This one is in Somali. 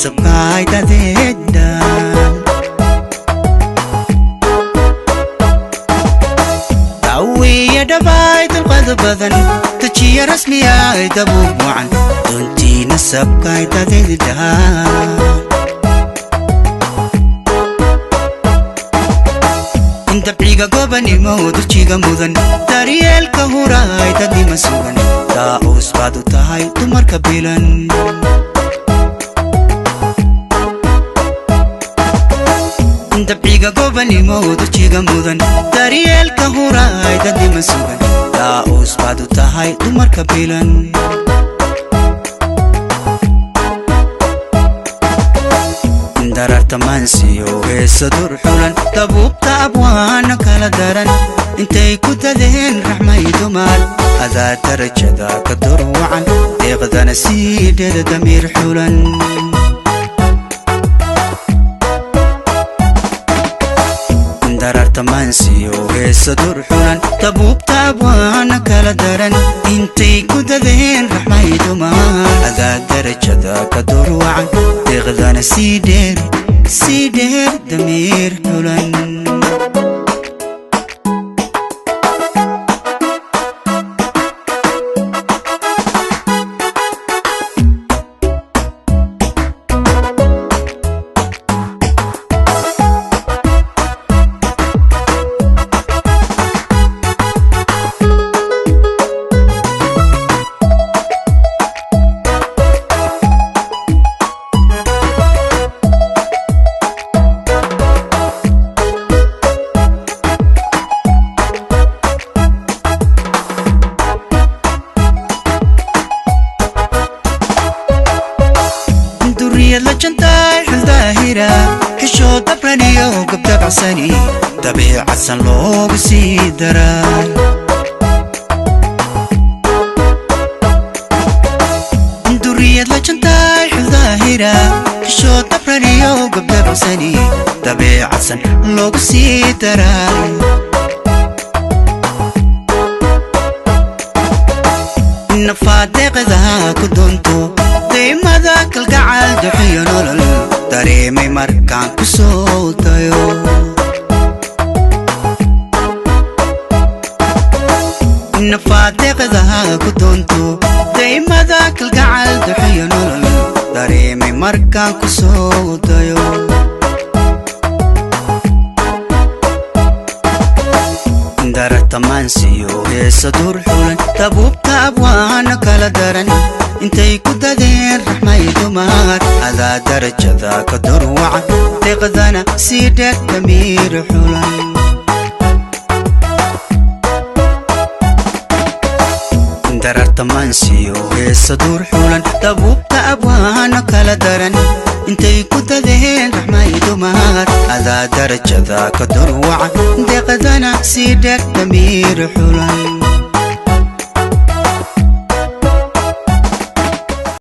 nasabkaay dadeedan dawiya dhabayd alqad badan tajiya rasmiya dabuub wacan duntii nasabkaay dadeedan dabciga gobanimo dujiga mudan daryeelka huraay dadnima sugan daa'uus baad u tahay dumarka bilan dabciga gobanimo dujiga mudan daryeelka huraay dadnima sugan daa'uus baad u tahay dumarka bilan dararta mansiyo heesa dur xulan dabuubta abwaana kala daran intay ku dadeen raxmay dumar adaa darajada ka dur wacan deeqdana sii dheer damiir xulan dararta mansiyo heesa dur xulan dabuubta abwaana kala daran intay ku dadeen raxmay dumar adaa darajada ka dur wacan deeqdana sii dheer damiir xulan لجنتاي حزاهرة حشو دبراني وقبدا بعساني طبيعة سنلو بسيدرا دورية لجنتاي حزاهرة حشو دبراني وقبدا بعساني طبيعة سنلو بسيدرا نفاتي قذها كدونتو ديمادا كالقعال دحيو نولل داريمي مركان كسولتايو نفاتي قذها كدونتو ديمادا كالقعال دحيو نولل داريمي مركان كسولتايو dararta mansiyo heesa dur xulan dabuubta abwaana kala daran intay ku dadeen raxmay dumar adaa darajada ka dur wacan deeqdana sii dheer damiir xulan dararta mansiyo heesa dur xulan dabuubta abwaana kala daran intay ku dadeen raxmay dumar adaa darajada ka dur wacan deeqdana sii dheer damiir xulan